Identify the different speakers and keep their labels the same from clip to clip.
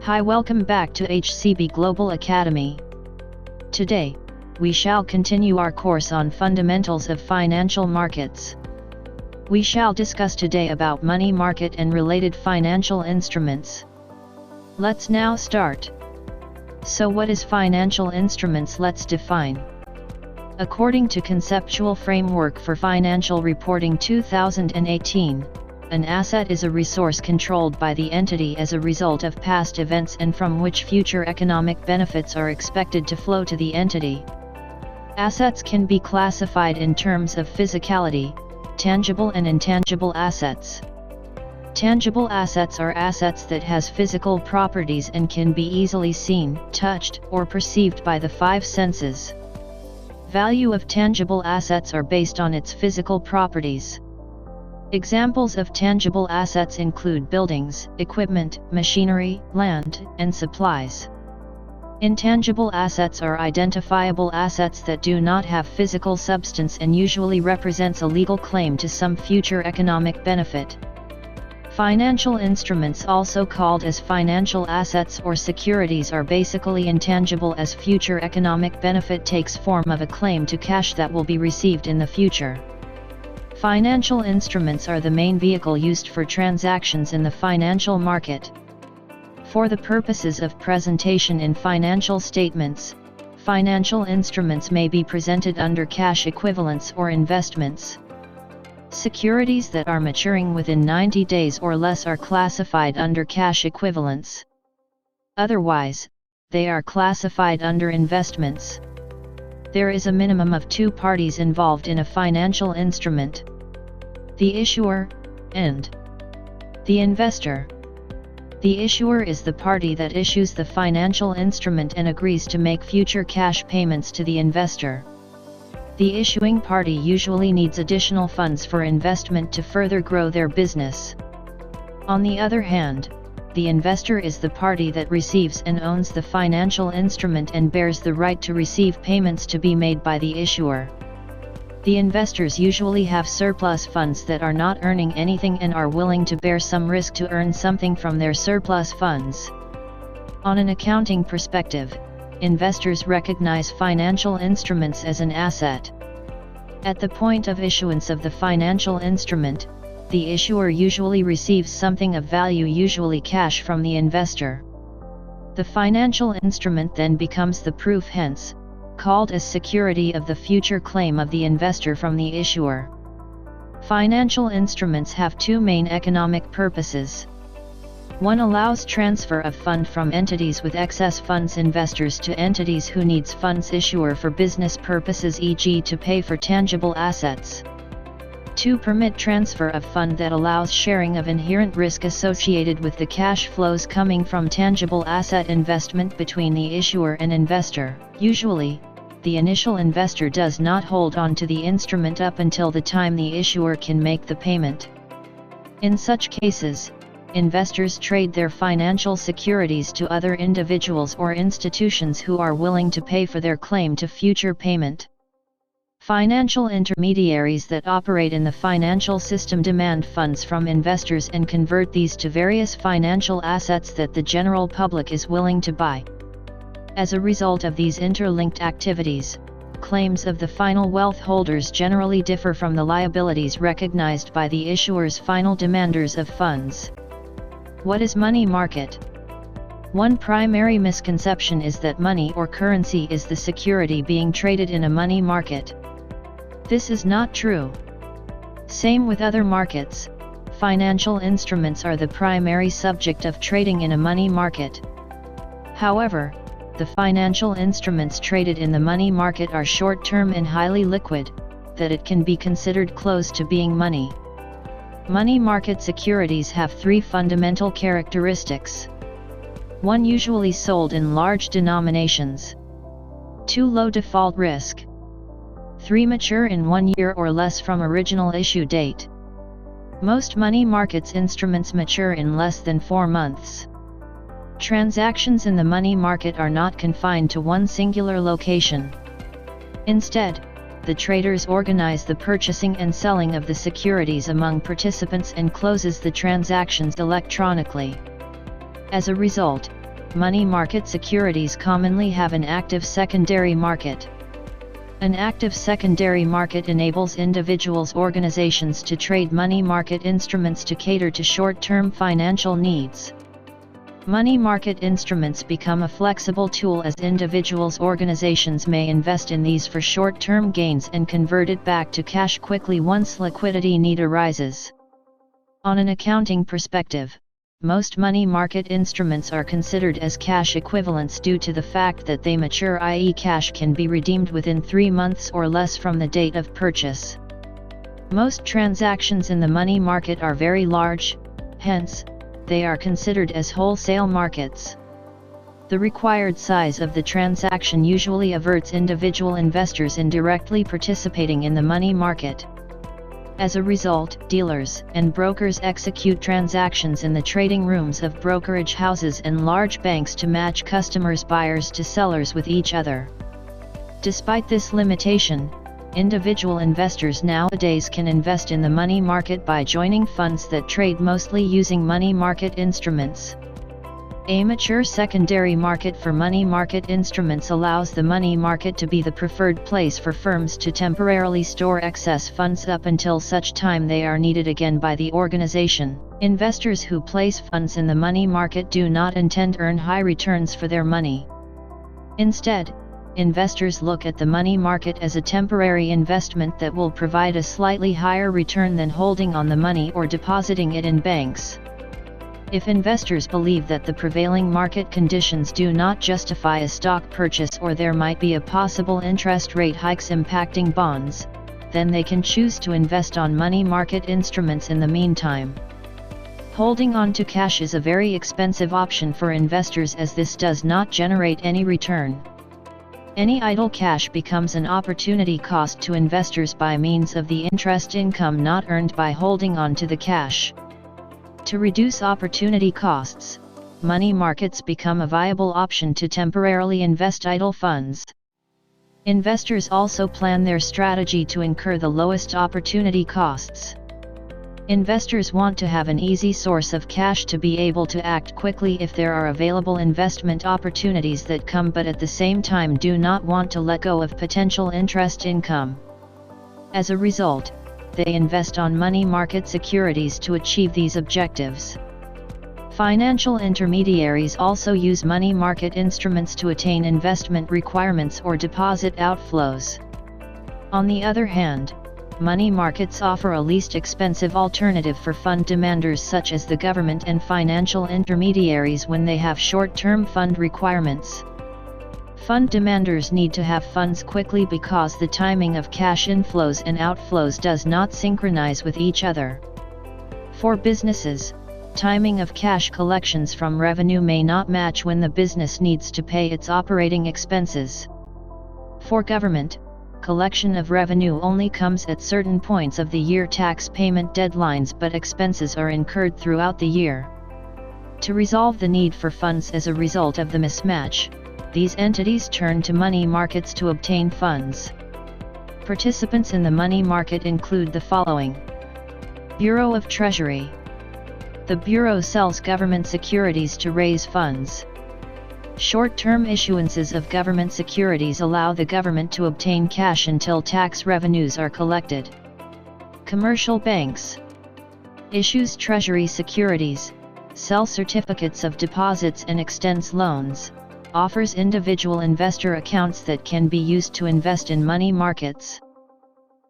Speaker 1: Hi, welcome back to HCB Global Academy. Today, we shall continue our course on fundamentals of financial markets. We shall discuss today about money market and related financial instruments. Let's now start. So what is financial instruments? Let's define. According to Conceptual Framework for Financial Reporting 2018, an asset is a resource controlled by the entity as a result of past events and from which future economic benefits are expected to flow to the entity. Assets can be classified in terms of physicality, tangible and intangible assets. Tangible assets are assets that has physical properties and can be easily seen, touched, or perceived by the five senses. Value of tangible assets are based on its physical properties. Examples of tangible assets include buildings, equipment, machinery, land, and supplies. Intangible assets are identifiable assets that do not have physical substance and usually represents a legal claim to some future economic benefit. Financial instruments, also called as financial assets or securities, are basically intangible as future economic benefit takes form of a claim to cash that will be received in the future. Financial instruments are the main vehicle used for transactions in the financial market. For the purposes of presentation in financial statements, financial instruments may be presented under cash equivalents or investments. Securities that are maturing within 90 days or less are classified under cash equivalents. Otherwise, they are classified under investments. There is a minimum of two parties involved in a financial instrument: the issuer and the investor. The issuer is the party that issues the financial instrument and agrees to make future cash payments to the investor. The issuing party usually needs additional funds for investment to further grow their business. On the other hand, the investor is the party that receives and owns the financial instrument and bears the right to receive payments to be made by the issuer. The investors usually have surplus funds that are not earning anything and are willing to bear some risk to earn something from their surplus funds. On an accounting perspective, investors recognize financial instruments as an asset. At the point of issuance of the financial instrument, the issuer usually receives something of value, usually cash, from the investor. The financial instrument then becomes the proof, hence called as security of the future claim of the investor from the issuer. Financial instruments have two main economic purposes. One allows transfer of fund from entities with excess funds investors to entities who needs funds issuer for business purposes, e.g. to pay for tangible assets. 2. Permit transfer of fund that allows sharing of inherent risk associated with the cash flows coming from tangible asset investment between the issuer and investor. Usually, the initial investor does not hold on to the instrument up until the time the issuer can make the payment. In such cases, investors trade their financial securities to other individuals or institutions who are willing to pay for their claim to future payment. Financial intermediaries that operate in the financial system demand funds from investors and convert these to various financial assets that the general public is willing to buy. As a result of these interlinked activities, claims of the final wealth holders generally differ from the liabilities recognized by the issuer's final demanders of funds. What is money market? One primary misconception is that money or currency is the security being traded in a money market. This is not true. Same with other markets, financial instruments are the primary subject of trading in a money market. However, the financial instruments traded in the money market are short-term and highly liquid, that it can be considered close to being money. Money market securities have three fundamental characteristics. 1. Usually sold in large denominations. 2. Low default risk. 3. Mature in 1 year or less from original issue date. Most money markets instruments mature in less than 4 months. Transactions in the money market are not confined to one singular location. Instead, the traders organize the purchasing and selling of the securities among participants and closes the transactions electronically. As a result, money market securities commonly have an active secondary market. An active secondary market enables individuals' organizations to trade money market instruments to cater to short-term financial needs. Money market instruments become a flexible tool as individuals' organizations may invest in these for short-term gains and convert it back to cash quickly once liquidity need arises. On an accounting perspective, most money market instruments are considered as cash equivalents due to the fact that they mature, i.e., cash can be redeemed within 3 months or less from the date of purchase. Most transactions in the money market are very large, hence, they are considered as wholesale markets. The required size of the transaction usually averts individual investors indirectly participating in the money market. As a result, dealers and brokers execute transactions in the trading rooms of brokerage houses and large banks to match customers' buyers to sellers with each other. Despite this limitation, individual investors nowadays can invest in the money market by joining funds that trade mostly using money market instruments. A mature secondary market for money market instruments allows the money market to be the preferred place for firms to temporarily store excess funds up until such time they are needed again by the organization. Investors who place funds in the money market do not intend to earn high returns for their money. Instead, investors look at the money market as a temporary investment that will provide a slightly higher return than holding on the money or depositing it in banks. If investors believe that the prevailing market conditions do not justify a stock purchase or there might be a possible interest rate hikes impacting bonds, then they can choose to invest on money market instruments in the meantime. Holding on to cash is a very expensive option for investors as this does not generate any return. Any idle cash becomes an opportunity cost to investors by means of the interest income not earned by holding on to the cash. To reduce opportunity costs, money markets become a viable option to temporarily invest idle funds. Investors also plan their strategy to incur the lowest opportunity costs. Investors want to have an easy source of cash to be able to act quickly if there are available investment opportunities that come, but at the same time do not want to let go of potential interest income. As a result, they invest on money market securities to achieve these objectives. Financial intermediaries also use money market instruments to attain investment requirements or deposit outflows. On the other hand, money markets offer a least expensive alternative for fund demanders such as the government and financial intermediaries when they have short-term fund requirements. Fund demanders need to have funds quickly because the timing of cash inflows and outflows does not synchronize with each other. For businesses, timing of cash collections from revenue may not match when the business needs to pay its operating expenses. For government, collection of revenue only comes at certain points of the year tax payment deadlines, but expenses are incurred throughout the year. To resolve the need for funds as a result of the mismatch, these entities turn to money markets to obtain funds. Participants in the money market include the following: Bureau of Treasury. The Bureau sells government securities to raise funds. Short-term issuances of government securities allow the government to obtain cash until tax revenues are collected. Commercial banks issues treasury securities, sells certificates of deposits and extends loans, offers individual investor accounts that can be used to invest in money markets.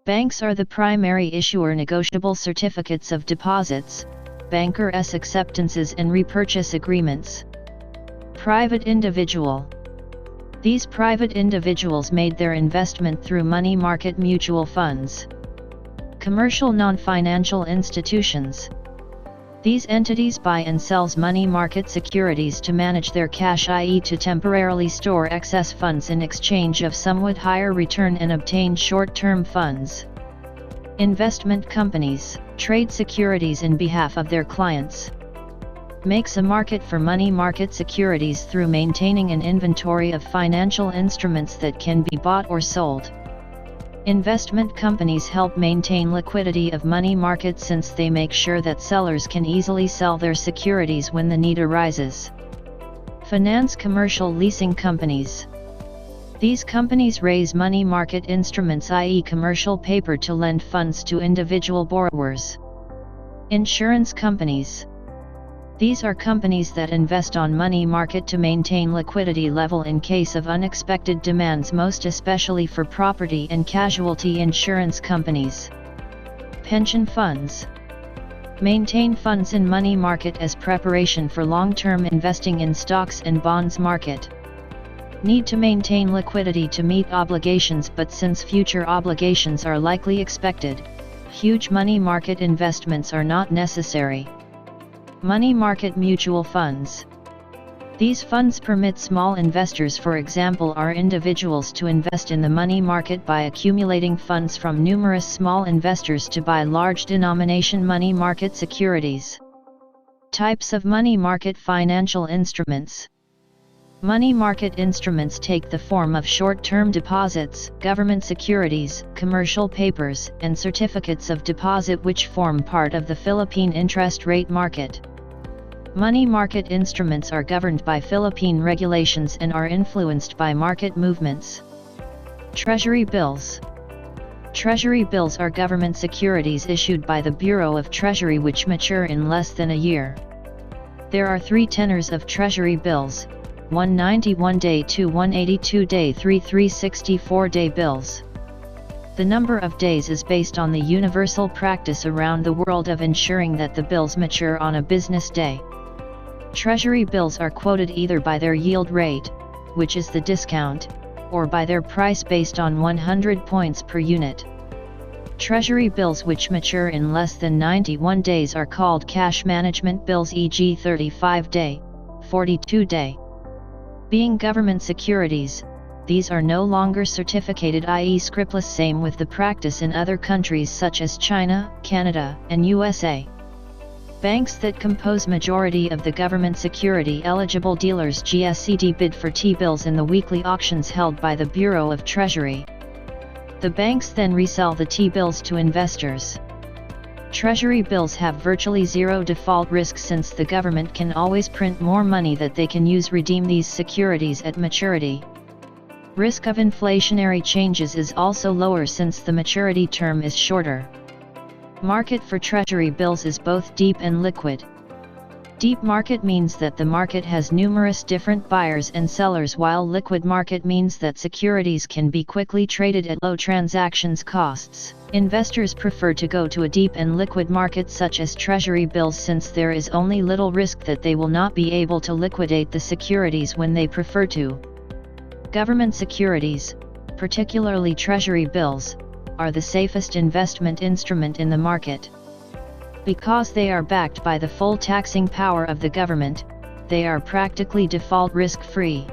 Speaker 1: Banks are the primary issuer. Negotiable certificates of deposits, bankers' acceptances and repurchase agreements. Private individual. These private individuals made their investment through money market mutual funds. Commercial non-financial institutions. These entities buy and sells money market securities to manage their cash, i.e. to temporarily store excess funds in exchange of somewhat higher return and obtain short-term funds. Investment companies trade securities in behalf of their clients. Makes a market for money market securities through maintaining an inventory of financial instruments that can be bought or sold. Investment companies help maintain liquidity of money markets since they make sure that sellers can easily sell their securities when the need arises. Finance commercial leasing companies. These companies raise money market instruments, i.e. commercial paper, to lend funds to individual borrowers. Insurance companies. These are companies that invest on money market to maintain liquidity level in case of unexpected demands, most especially for property and casualty insurance companies. Pension funds. Maintain funds in money market as preparation for long-term investing in stocks and bonds market. Need to maintain liquidity to meet obligations, but since future obligations are likely expected, huge money market investments are not necessary. Money market mutual funds. These funds permit small investors, for example are individuals, to invest in the money market by accumulating funds from numerous small investors to buy large denomination money market securities. Types of money market financial instruments. Money market instruments take the form of short-term deposits, government securities, commercial papers, and certificates of deposit which form part of the Philippine interest rate market. Money market instruments are governed by Philippine regulations and are influenced by market movements. Treasury bills. Treasury bills are government securities issued by the Bureau of Treasury which mature in less than a year. There are 3 tenors of Treasury bills: 191-day, 2 182-day, 3 364-day bills. The number of days is based on the universal practice around the world of ensuring that the bills mature on a business day. Treasury bills are quoted either by their yield rate, which is the discount, or by their price based on 100 points per unit. Treasury bills which mature in less than 91 days are called cash management bills, e.g. 35-day, 42-day. Being government securities, these are no longer certificated, i.e. scripless, same with the practice in other countries such as China, Canada, and USA. Banks that compose majority of the government security eligible dealers GSCD bid for T-bills in the weekly auctions held by the Bureau of Treasury. The banks then resell the T-bills to investors. Treasury bills have virtually zero default risk since the government can always print more money that they can use redeem these securities at maturity. Risk of inflationary changes is also lower since the maturity term is shorter. Market for Treasury bills is both deep and liquid. Deep market means that the market has numerous different buyers and sellers, while liquid market means that securities can be quickly traded at low transactions costs. Investors prefer to go to a deep and liquid market such as Treasury bills since there is only little risk that they will not be able to liquidate the securities when they prefer to. Government securities, particularly Treasury bills, are the safest investment instrument in the market. Because they are backed by the full taxing power of the government, they are practically default risk-free.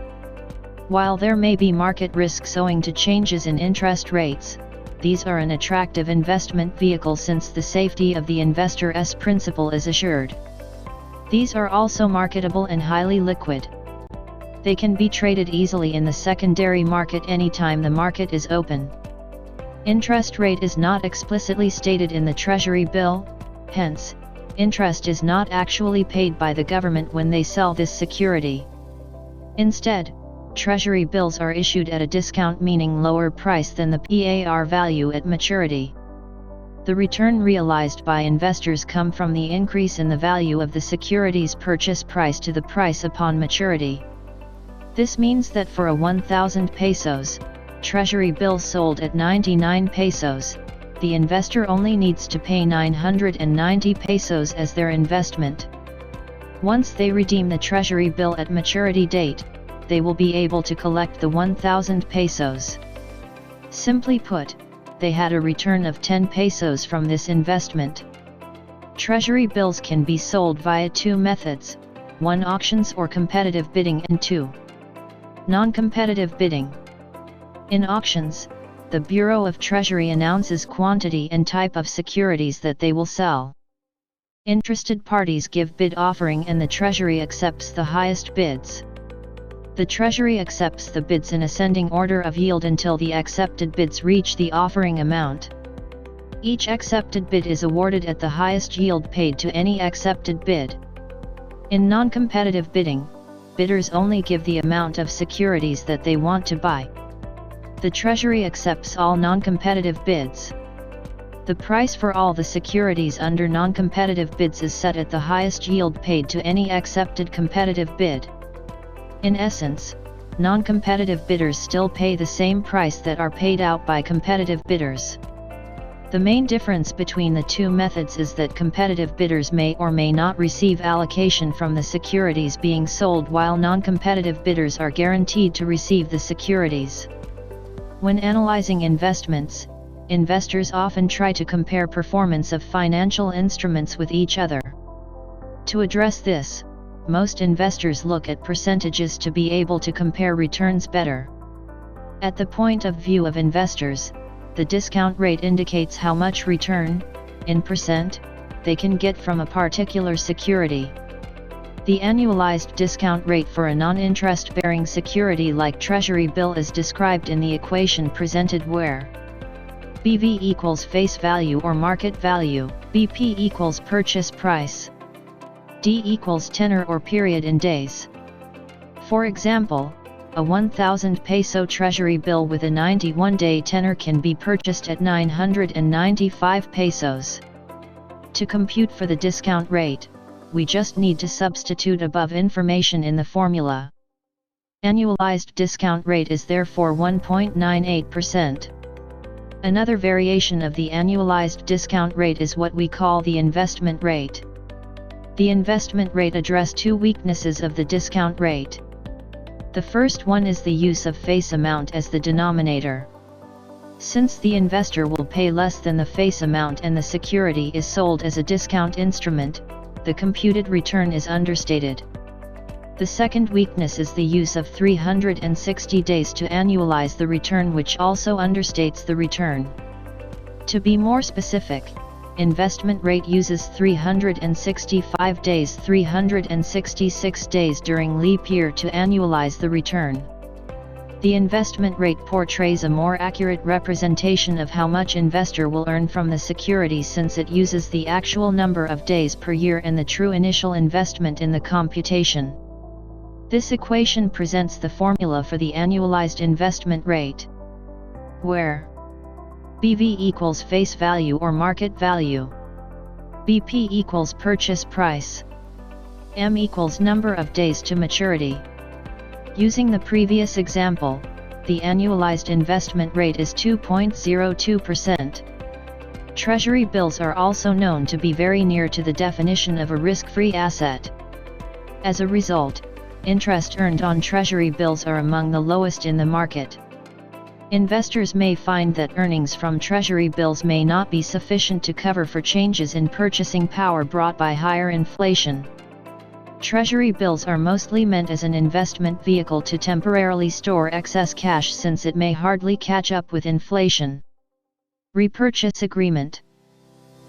Speaker 1: While there may be market risks owing to changes in interest rates, these are an attractive investment vehicle since the safety of the investor's principal is assured. These are also marketable and highly liquid. They can be traded easily in the secondary market anytime the market is open. Interest rate is not explicitly stated in the Treasury bill. Hence, interest is not actually paid by the government when they sell this security. Instead, Treasury bills are issued at a discount, meaning lower price than the par value at maturity. The return realized by investors come from the increase in the value of the security's purchase price to the price upon maturity. This means that for a 1,000 pesos, Treasury bill sold at 99 pesos, the investor only needs to pay 990 pesos as their investment. Once they redeem the Treasury bill at maturity date, they will be able to collect the 1,000 pesos. Simply put, they had a return of 10 pesos from this investment. Treasury bills can be sold via 2 methods, 1 auctions or competitive bidding, and 2 non-competitive bidding. In auctions, the Bureau of Treasury announces quantity and type of securities that they will sell. Interested parties give bid offering and the Treasury accepts the highest bids. The Treasury accepts the bids in ascending order of yield until the accepted bids reach the offering amount. Each accepted bid is awarded at the highest yield paid to any accepted bid. In non-competitive bidding, bidders only give the amount of securities that they want to buy. The Treasury accepts all non-competitive bids. The price for all the securities under non-competitive bids is set at the highest yield paid to any accepted competitive bid. In essence, non-competitive bidders still pay the same price that are paid out by competitive bidders. The main difference between the two methods is that competitive bidders may or may not receive allocation from the securities being sold, while non-competitive bidders are guaranteed to receive the securities. When analyzing investments, investors often try to compare performance of financial instruments with each other. To address this, most investors look at percentages to be able to compare returns better. At the point of view of investors, the discount rate indicates how much return, in percent, they can get from a particular security. The annualized discount rate for a non-interest-bearing security like Treasury bill is described in the equation presented where BV equals face value or market value, BP equals purchase price, D equals tenor or period in days. For example, a 1,000 peso Treasury bill with a 91-day tenor can be purchased at 995 pesos. To compute for the discount rate, we just need to substitute above information in the formula. Annualized discount rate is therefore 1.98%. Another variation of the annualized discount rate is what we call the investment rate. The investment rate addresses two weaknesses of the discount rate. The first one is the use of face amount as the denominator. Since the investor will pay less than the face amount and the security is sold as a discount instrument, the computed return is understated. The second weakness is the use of 360 days to annualize the return, which also understates the return. To be more specific, investment rate uses 365 days, 366 days during leap year to annualize the return. The investment rate portrays a more accurate representation of how much investor will earn from the security, since it uses the actual number of days per year and the true initial investment in the computation. This equation presents the formula for the annualized investment rate, where BV equals face value or market value, BP equals purchase price, M equals number of days to maturity. Using the previous example, the annualized investment rate is 2.02%. Treasury bills are also known to be very near to the definition of a risk-free asset. As a result, interest earned on Treasury bills are among the lowest in the market. Investors may find that earnings from Treasury bills may not be sufficient to cover for changes in purchasing power brought by higher inflation. Treasury bills are mostly meant as an investment vehicle to temporarily store excess cash, since it may hardly catch up with inflation. Repurchase agreement.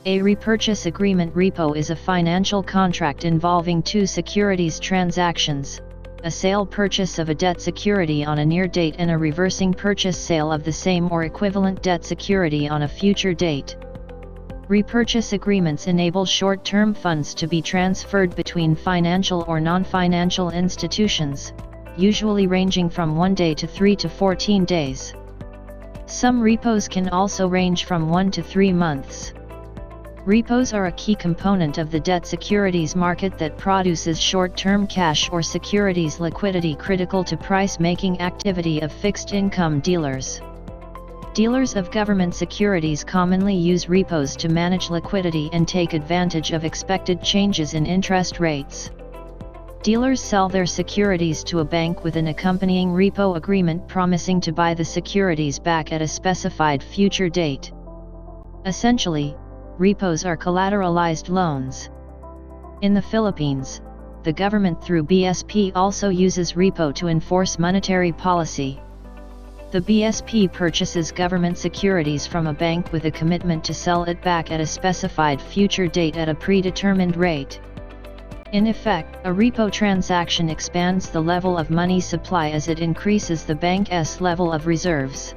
Speaker 1: A repurchase agreement (repo) is a financial contract involving two securities transactions: a sale purchase of a debt security on a near date and a reversing purchase sale of the same or equivalent debt security on a future date. Repurchase agreements enable short-term funds to be transferred between financial or non-financial institutions, usually ranging from 1 day to 3 to 14 days. Some repos can also range from 1 to 3 months. Repos are a key component of the debt securities market that produces short-term cash or securities liquidity critical to price-making activity of fixed-income dealers. Dealers of government securities commonly use repos to manage liquidity and take advantage of expected changes in interest rates. Dealers sell their securities to a bank with an accompanying repo agreement promising to buy the securities back at a specified future date. Essentially, repos are collateralized loans. In the Philippines, the government through BSP also uses repo to enforce monetary policy. The BSP purchases government securities from a bank with a commitment to sell it back at a specified future date at a predetermined rate. In effect, a repo transaction expands the level of money supply as it increases the bank's level of reserves.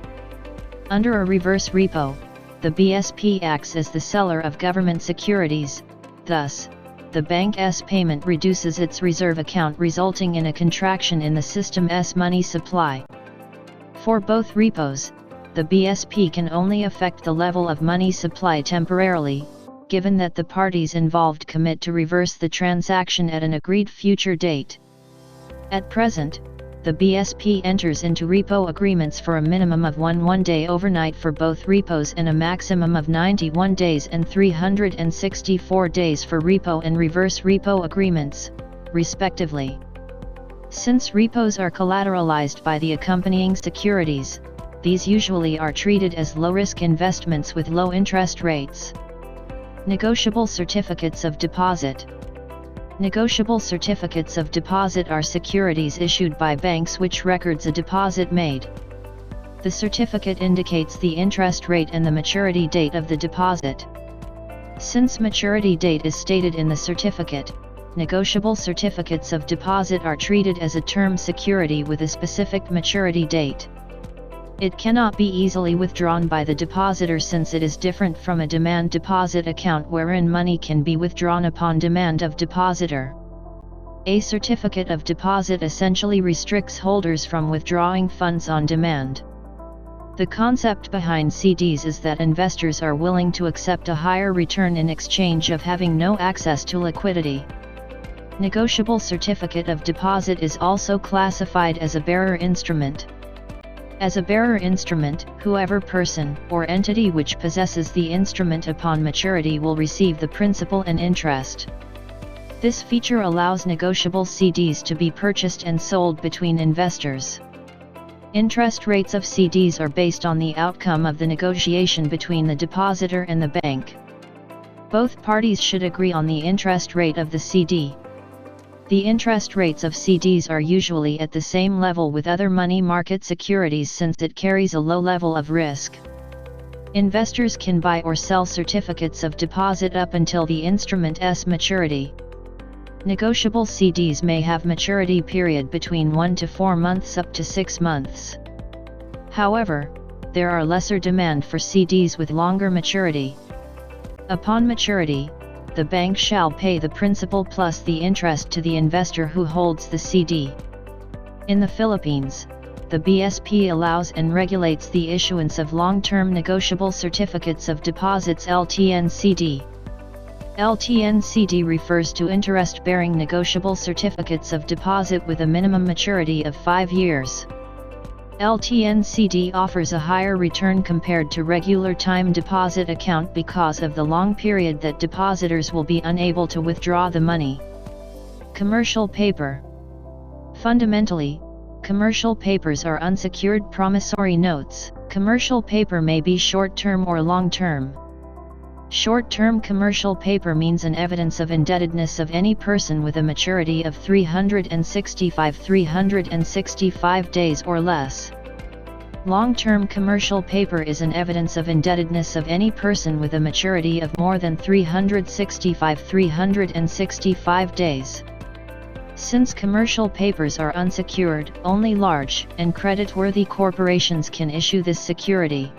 Speaker 1: Under a reverse repo, the BSP acts as the seller of government securities. Thus, the bank's payment reduces its reserve account, resulting in a contraction in the system's money supply. For both repos, the BSP can only affect the level of money supply temporarily, given that the parties involved commit to reverse the transaction at an agreed future date. At present, the BSP enters into repo agreements for a minimum of 1 day overnight for both repos and a maximum of 91 days and 364 days for repo and reverse repo agreements, respectively. Since repos are collateralized by the accompanying securities, these usually are treated as low-risk investments with low interest rates. Negotiable certificates of deposit. Negotiable certificates of deposit are securities issued by banks which records a deposit made. The certificate indicates the interest rate and the maturity date of the deposit. Since maturity date is stated in the certificate, negotiable certificates of deposit are treated as a term security with a specific maturity date. It cannot be easily withdrawn by the depositor since it is different from a demand deposit account wherein money can be withdrawn upon demand of depositor. A certificate of deposit essentially restricts holders from withdrawing funds on demand. The concept behind CDs is that investors are willing to accept a higher return in exchange of having no access to liquidity. Negotiable certificate of deposit is also classified as a bearer instrument. As a bearer instrument, whoever person or entity which possesses the instrument upon maturity will receive the principal and interest. This feature allows negotiable CDs to be purchased and sold between investors. Interest rates of CDs are based on the outcome of the negotiation between the depositor and the bank. Both parties should agree on the interest rate of the CD. The interest rates of CDs are usually at the same level with other money market securities since it carries a low level of risk. Investors can buy or sell certificates of deposit up until the instrument's maturity. Negotiable CDs may have maturity period between 1 to 4 months up to 6 months. However, there are lesser demand for CDs with longer maturity. Upon maturity, the bank shall pay the principal plus the interest to the investor who holds the CD. In the Philippines, the BSP allows and regulates the issuance of long-term negotiable certificates of deposits LTN-CD. LTN-CD refers to interest-bearing negotiable certificates of deposit with a minimum maturity of 5 years. LTN-CD offers a higher return compared to regular time deposit account because of the long period that depositors will be unable to withdraw the money. Commercial paper. Fundamentally, commercial papers are unsecured promissory notes. Commercial paper may be short-term or long-term. Short-term commercial paper means an evidence of indebtedness of any person with a maturity of 365 days or less. Long-term commercial paper is an evidence of indebtedness of any person with a maturity of more than 365 days. Since commercial papers are unsecured, only large and credit-worthy corporations can issue this security.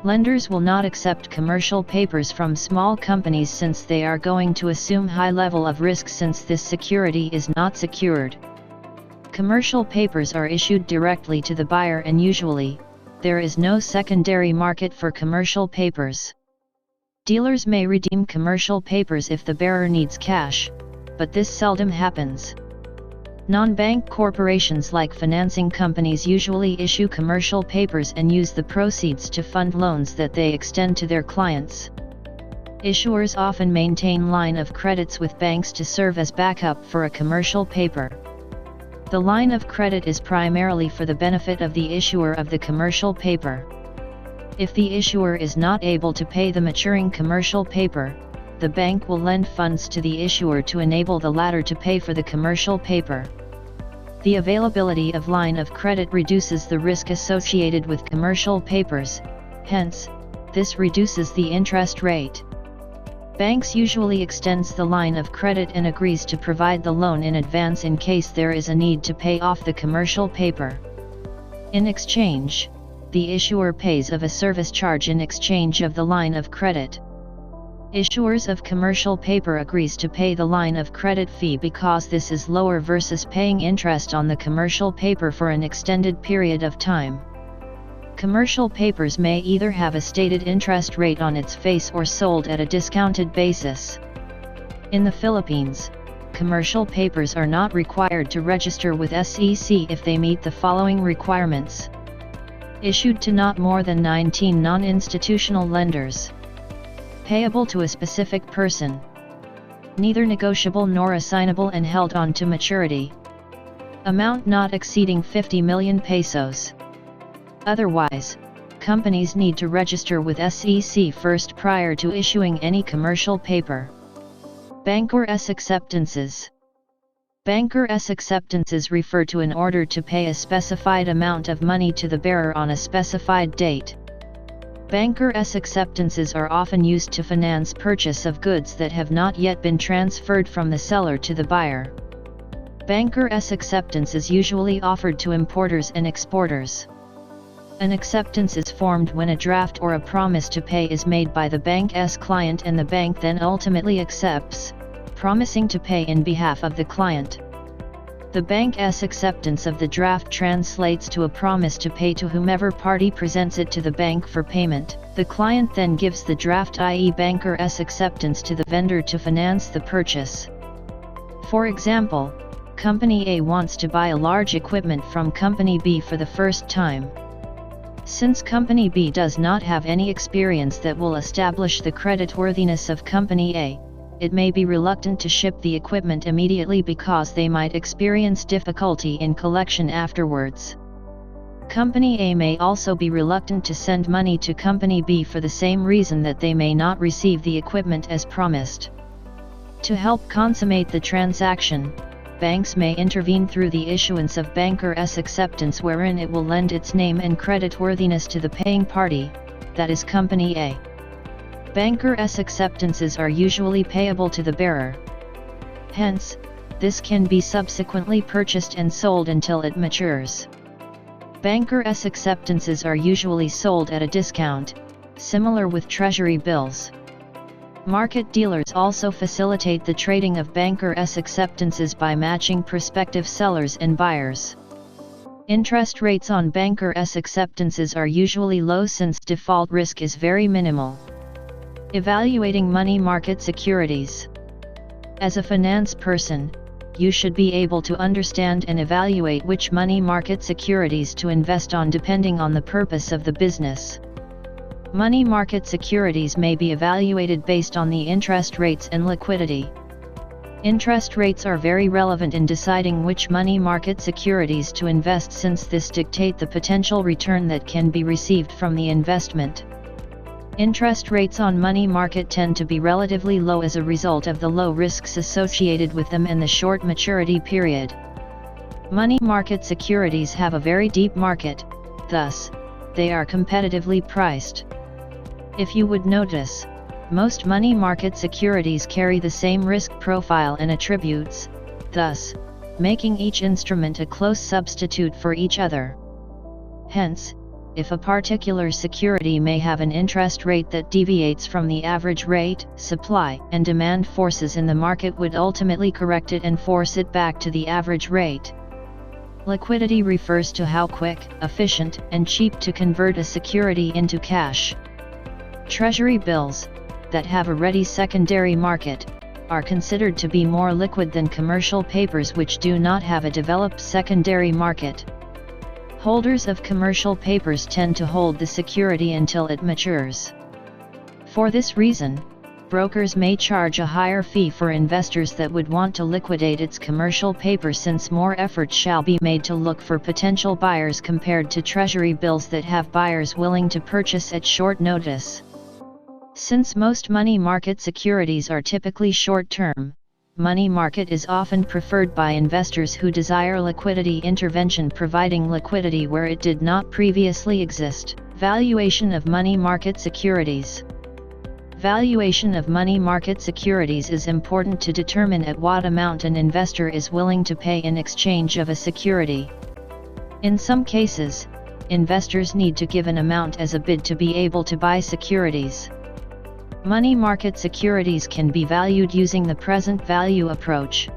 Speaker 1: Lenders will not accept commercial papers from small companies since they are going to assume high level of risk since this security is not secured. Commercial papers are issued directly to the buyer and usually, there is no secondary market for commercial papers. Dealers may redeem commercial papers if the bearer needs cash, but this seldom happens. Non-bank corporations like financing companies usually issue commercial papers and use the proceeds to fund loans that they extend to their clients. Issuers often maintain line of credits with banks to serve as backup for a commercial paper. The line of credit is primarily for the benefit of the issuer of the commercial paper. If the issuer is not able to pay the maturing commercial paper, the bank will lend funds to the issuer to enable the latter to pay for the commercial paper. The availability of line of credit reduces the risk associated with commercial papers, hence, this reduces the interest rate. Banks usually extends the line of credit and agrees to provide the loan in advance in case there is a need to pay off the commercial paper. In exchange, the issuer pays of a service charge in exchange of the line of credit. Issuers of commercial paper agrees to pay the line of credit fee because this is lower versus paying interest on the commercial paper for an extended period of time. Commercial papers may either have a stated interest rate on its face or sold at a discounted basis. In the Philippines, commercial papers are not required to register with SEC if they meet the following requirements. Issued to not more than 19 non-institutional lenders. Payable to a specific person. Neither negotiable nor assignable and held on to maturity. Amount not exceeding 50 million pesos. Otherwise, companies need to register with SEC first prior to issuing any commercial paper. Banker S acceptances. Banker S acceptances refer to an order to pay a specified amount of money to the bearer on a specified date. Banker S acceptances are often used to finance purchase of goods that have not yet been transferred from the seller to the buyer. Banker S acceptance is usually offered to importers and exporters. An acceptance is formed when a draft or a promise to pay is made by the bank's client and the bank then ultimately accepts, promising to pay in behalf of the client. The bank's acceptance of the draft translates to a promise to pay to whomever party presents it to the bank for payment. The client then gives the draft, i.e. banker's acceptance, to the vendor to finance the purchase. For example, Company A wants to buy a large equipment from Company B for the first time. Since Company B does not have any experience that will establish the creditworthiness of Company A, it may be reluctant to ship the equipment immediately because they might experience difficulty in collection afterwards. Company A may also be reluctant to send money to Company B for the same reason that they may not receive the equipment as promised. To help consummate the transaction, banks may intervene through the issuance of banker's acceptance, wherein it will lend its name and creditworthiness to the paying party, that is Company A. Banker's acceptances are usually payable to the bearer. Hence, this can be subsequently purchased and sold until it matures. Banker's acceptances are usually sold at a discount, similar with treasury bills. Market dealers also facilitate the trading of banker's acceptances by matching prospective sellers and buyers. Interest rates on banker's acceptances are usually low since default risk is very minimal. Evaluating money market securities. As a finance person, you should be able to understand and evaluate which money market securities to invest on depending on the purpose of the business. Money market securities may be evaluated based on the interest rates and liquidity. Interest rates are very relevant in deciding which money market securities to invest, since this dictates the potential return that can be received from the investment. Interest rates on money market tend to be relatively low as a result of the low risks associated with them and the short maturity period. Money market securities have a very deep market, thus, they are competitively priced. If you would notice, most money market securities carry the same risk profile and attributes, thus, making each instrument a close substitute for each other. Hence, if a particular security may have an interest rate that deviates from the average rate, supply and demand forces in the market would ultimately correct it and force it back to the average rate. Liquidity refers to how quick, efficient, and cheap to convert a security into cash. Treasury bills, that have a ready secondary market, are considered to be more liquid than commercial papers which do not have a developed secondary market. Holders of commercial papers tend to hold the security until it matures. For this reason, brokers may charge a higher fee for investors that would want to liquidate its commercial paper, since more effort shall be made to look for potential buyers compared to treasury bills that have buyers willing to purchase at short notice. Since most money market securities are typically short-term, money market is often preferred by investors who desire liquidity intervention, providing liquidity where it did not previously exist. Valuation of money market securities. Valuation of money market securities is important to determine at what amount an investor is willing to pay in exchange of a security. In some cases, investors need to give an amount as a bid to be able to buy securities. Money market securities can be valued using the present value approach.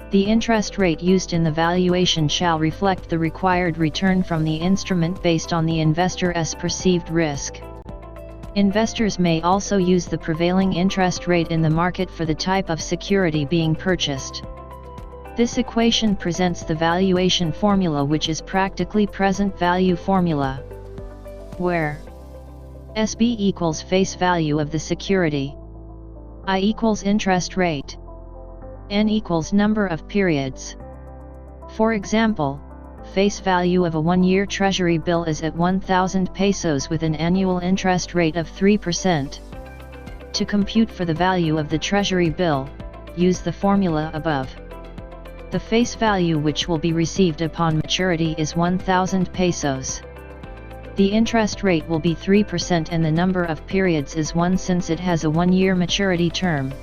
Speaker 1: The interest rate used in the valuation shall reflect the required return from the instrument based on the investor's perceived risk. Investors may also use the prevailing interest rate in the market for the type of security being purchased. This equation presents the valuation formula, which is practically present value formula, where SB equals face value of the security, I equals interest rate, N equals number of periods. For example, face value of a 1-year treasury bill is at 1,000 pesos with an annual interest rate of 3%. To compute for the value of the treasury bill, use the formula above. The face value which will be received upon maturity is 1,000 pesos. The interest rate will be 3% and the number of periods is 1 since it has a 1-year maturity term.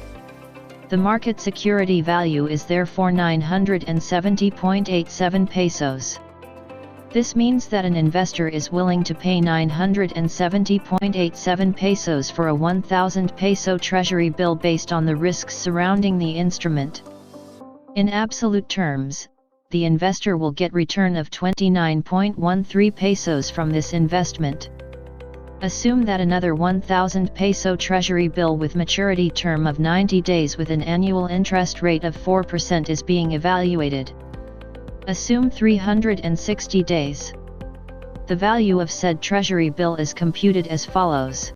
Speaker 1: The market security value is therefore 970.87 pesos. This means that an investor is willing to pay 970.87 pesos for a 1,000 peso treasury bill based on the risks surrounding the instrument. In absolute terms, the investor will get return of 29.13 pesos from this investment. Assume that another 1,000 peso treasury bill with maturity term of 90 days with an annual interest rate of 4% is being evaluated. Assume 360 days. The value of said treasury bill is computed as follows.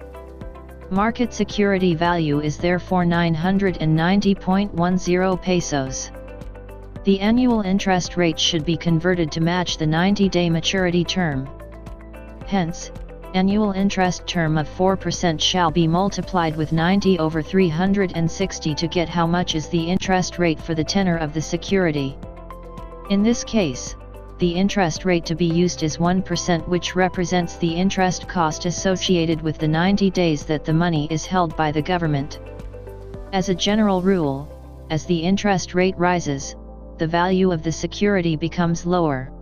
Speaker 1: Market security value is therefore 990.10 pesos. The annual interest rate should be converted to match the 90-day maturity term. Hence, annual interest term of 4% shall be multiplied with 90 over 360 to get how much is the interest rate for the tenor of the security. In this case, the interest rate to be used is 1%, which represents the interest cost associated with the 90 days that the money is held by the government. As a general rule, as the interest rate rises, the value of the security becomes lower.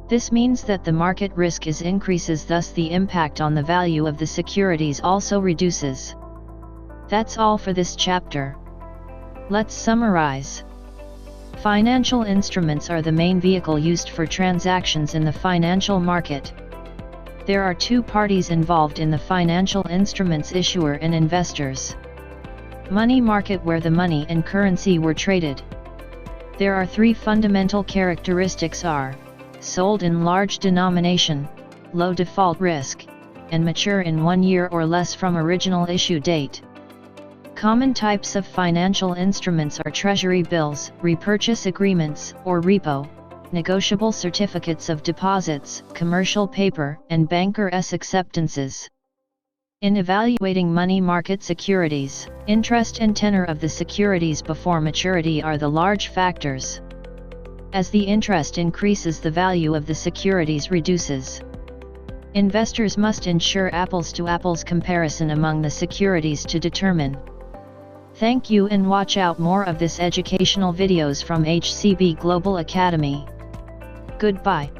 Speaker 1: This means that the market risk increases, thus the impact on the value of the securities also reduces. That's all for this chapter. Let's summarize. Financial instruments are the main vehicle used for transactions in the financial market. There are two parties involved in the financial instruments: issuer and investors. Money market, where the money and currency were traded. There are three fundamental characteristics: are sold in large denomination, low default risk, and mature in 1 year or less from original issue date. Common types of financial instruments are treasury bills, repurchase agreements or repo, negotiable certificates of deposits, commercial paper, and bankers' acceptances. In evaluating money market securities, interest and tenor of the securities before maturity are the large factors. As the interest increases, the value of the securities reduces. Investors must ensure apples-to-apples comparison among the securities to determine. Thank you, and watch out more of this educational videos from HCB Global Academy. Goodbye.